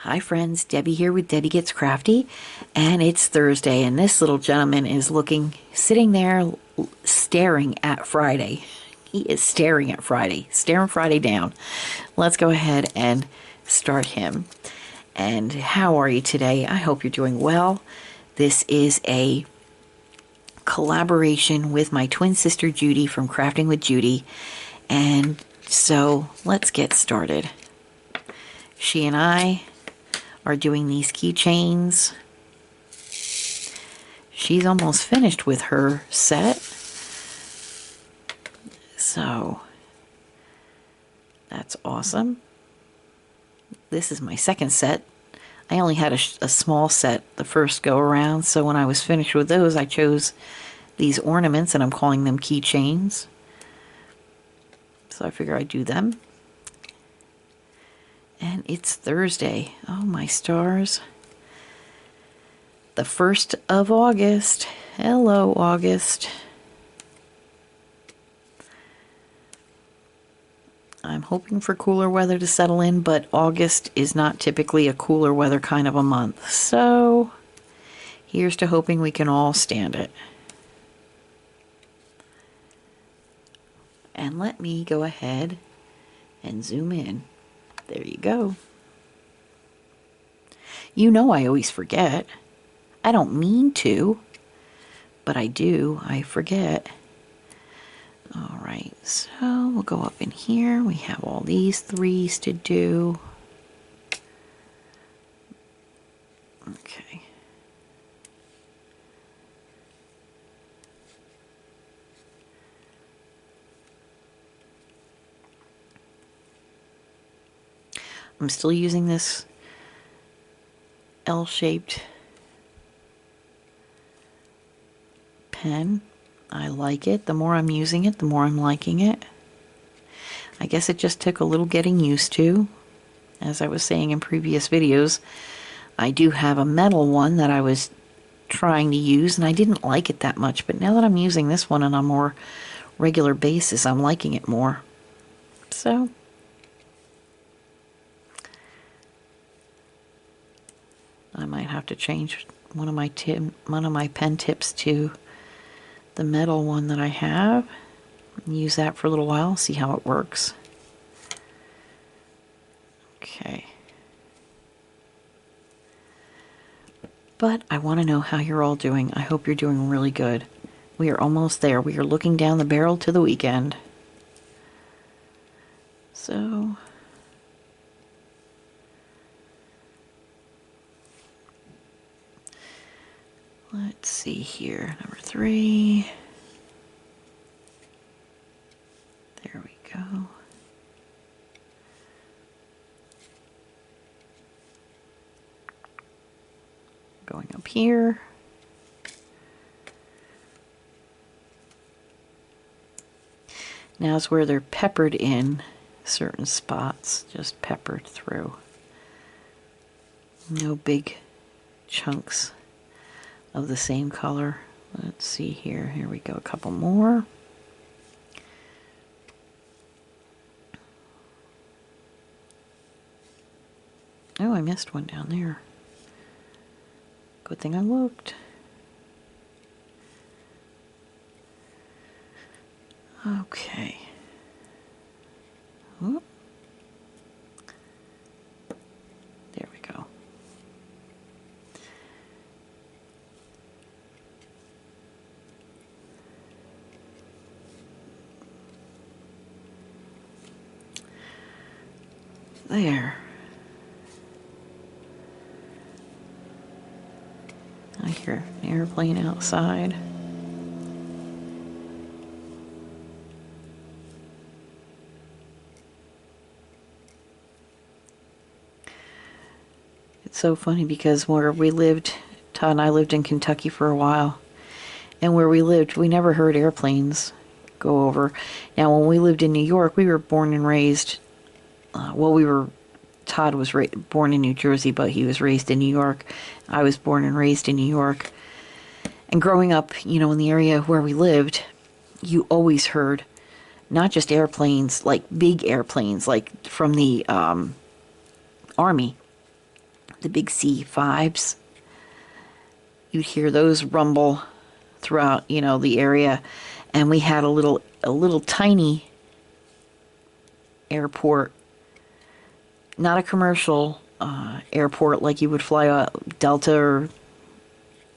Hi friends, Debbie here with Debbie Gets Crafty, and it's Thursday, and this little gentleman is sitting there staring at Friday. He is staring at Friday, staring Friday down. Let's go ahead and start him. And how are you today? I hope you're doing well. This is a collaboration with my twin sister Judi from Crafting with Judi, and so let's get started. She and I are doing these keychains. She's almost finished with her set, so that's awesome. This is my second set. I only had a small set the first go around, so when I was finished with those, I chose these ornaments, and I'm calling them keychains. So I figure I'd do them. And it's Thursday. Oh my stars. The 1st of August. Hello, August. I'm hoping for cooler weather to settle in, but August is not typically a cooler weather kind of a month. So here's to hoping we can all stand it. And let me go ahead and zoom in. There you go. You know I always forget. I don't mean to, but I do. I forget. All right, so we'll go up in here. We have all these threes to do. Okay. I'm still using this L-shaped pen. I like it. The more I'm using it, the more I'm liking it. I guess it just took a little getting used to. As I was saying in previous videos, I do have a metal one that I was trying to use, and I didn't like it that much. But now that I'm using this one on a more regular basis, I'm liking it more. So I might have to change one of my pen tips to the metal one that I have and use that for a little while, see how it works. Okay. But I want to know how you're all doing. I hope you're doing really good. We are almost there. We are looking down the barrel to the weekend. So let's see here, number 3. There we go. Going up here. Now is where they're peppered in certain spots, just peppered through. No big chunks of the same color. Let's see here. Here we go. A couple more. Oh, I missed one down there. Good thing I looked. Okay. Oop. There we go. There. I hear an airplane outside. It's so funny because where we lived, Todd and I lived in Kentucky for a while, and where we lived, we never heard airplanes go over. Now, when we lived in New York, we were born and raised, Todd was born in New Jersey, but he was raised in New York. I was born and raised in New York. And growing up, you know, in the area where we lived, you always heard not just airplanes, like big airplanes, like from the Army. the big C5s. You'd hear those rumble throughout, you know, the area. And we had a little tiny airport, not a commercial airport like you would fly Delta or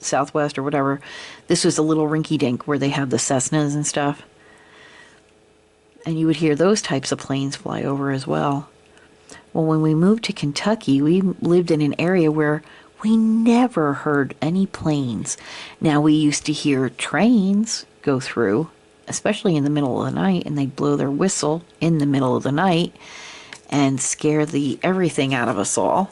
Southwest or whatever. This was a little rinky-dink where they have the Cessnas and stuff. And you would hear those types of planes fly over as well. Well, when we moved to Kentucky, we lived in an area where we never heard any planes. Now, we used to hear trains go through, especially in the middle of the night, and they'd blow their whistle in the middle of the night and scare the everything out of us all.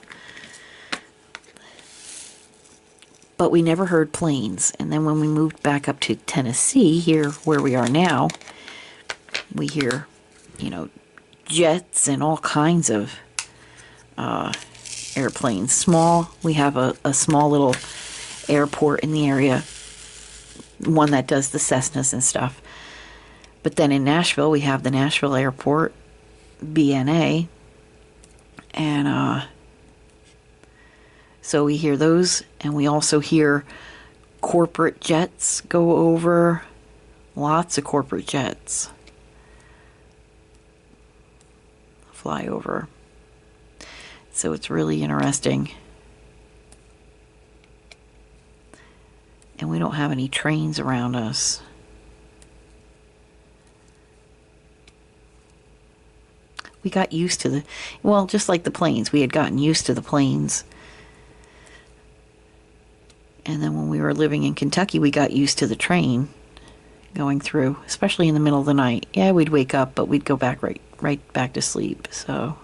But we never heard planes. And then when we moved back up to Tennessee, here where we are now, we hear, you know, jets and all kinds of airplanes. Small, we have a small little airport in the area, one that does the Cessnas and stuff. But then in Nashville, we have the Nashville Airport, BNA, and so we hear those, and we also hear corporate jets go over, lots of corporate jets fly over. So it's really interesting. And we don't have any trains around us. We got used to well, just like the planes, we had gotten used to the planes. And then when we were living in Kentucky, we got used to the train going through, especially in the middle of the night. Yeah, we'd wake up, but we'd go back right back to sleep. So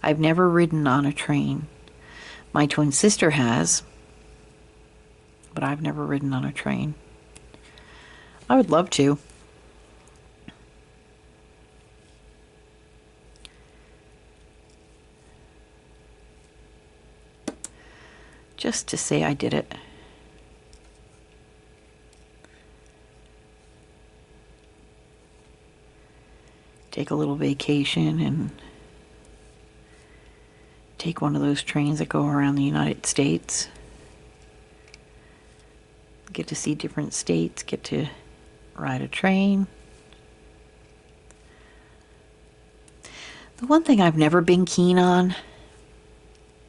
I've never ridden on a train. My twin sister has, but I've never ridden on a train. I would love to. Just to say I did it. Take a little vacation and take one of those trains that go around the United States. Get to see different states, get to ride a train. The one thing I've never been keen on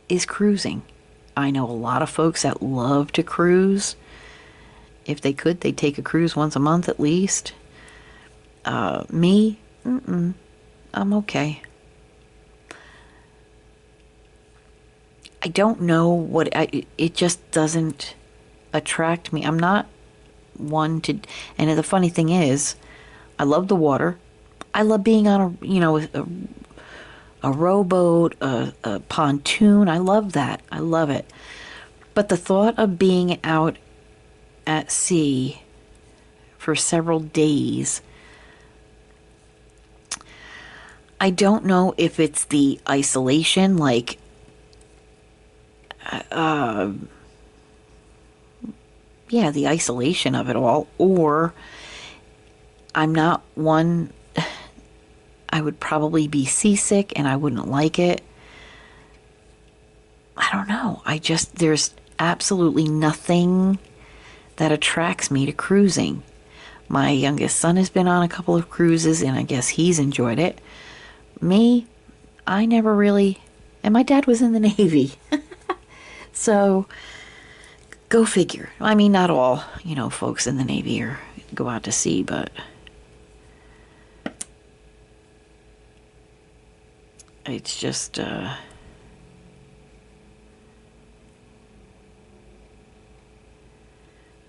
is cruising. I know a lot of folks that love to cruise. If they could, they'd take a cruise once a month at least. Me, I'm okay. I don't know what, it just doesn't attract me. I'm not one to, and the funny thing is, I love the water. I love being on a rowboat, a pontoon. I love that. I love it. But the thought of being out at sea for several days, I don't know if it's the isolation, like, yeah, the isolation of it all, or I'm not one, I would probably be seasick and I wouldn't like it. I don't know. There's absolutely nothing that attracts me to cruising. My youngest son has been on a couple of cruises and I guess he's enjoyed it. Me, I never really, and my dad was in the Navy. So, go figure. I mean, not all, folks in the Navy go out to sea, but it's just,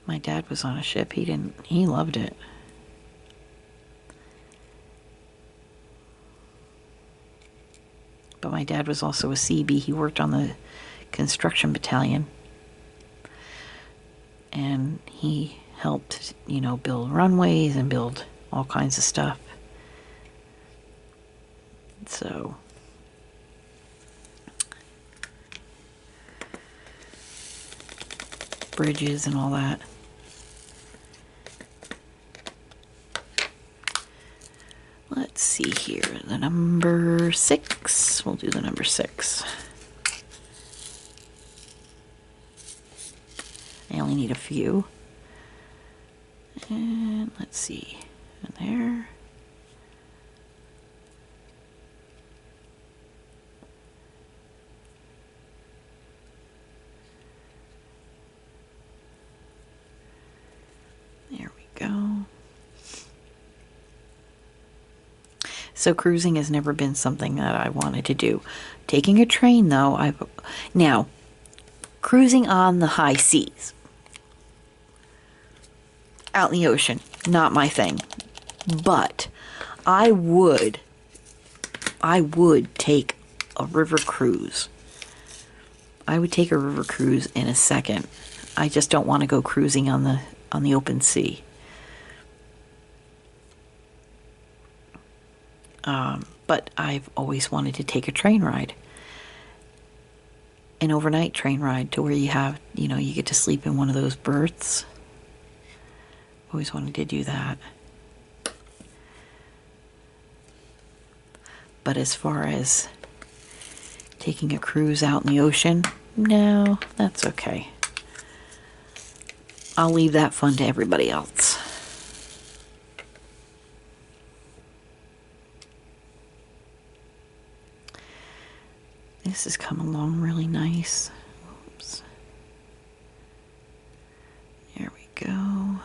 my dad was on a ship. He loved it. But my dad was also a CB. He worked on the construction battalion. And he helped, build runways and build all kinds of stuff. So, bridges and all that. Let's see here. The number 6. We'll do the number 6. I only need a few. And let's see. And there. There we go. So cruising has never been something that I wanted to do. Taking a train, though, now, cruising on the high seas, out in the ocean, not my thing. But I would take a river cruise. I would take a river cruise in a second. I just don't want to go cruising on the open sea. But I've always wanted to take a train ride. An overnight train ride to where you have, you get to sleep in one of those berths. Always wanted to do that. But as far as taking a cruise out in the ocean, no, that's okay. I'll leave that fun to everybody else. This has come along really nice. Oops. There we go.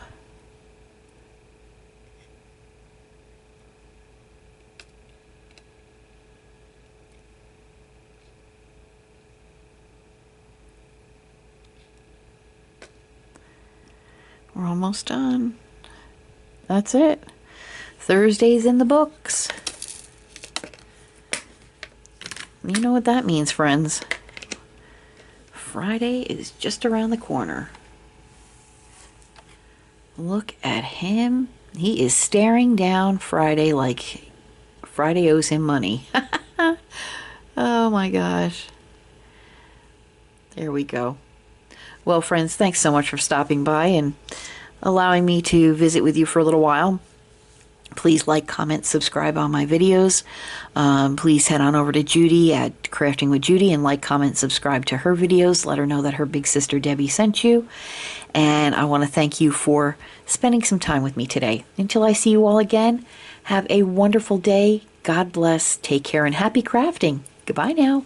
We're almost done. That's it. Thursday's in the books. You know what that means, friends. Friday is just around the corner. Look at him. He is staring down Friday like Friday owes him money. Oh my gosh. There we go. Well, friends, thanks so much for stopping by and allowing me to visit with you for a little while. Please like, comment, subscribe on my videos. Please head on over to Judi at Crafting with Judi and like, comment, subscribe to her videos. Let her know that her big sister Debbie sent you. And I want to thank you for spending some time with me today. Until I see you all again, have a wonderful day. God bless. Take care and happy crafting. Goodbye now.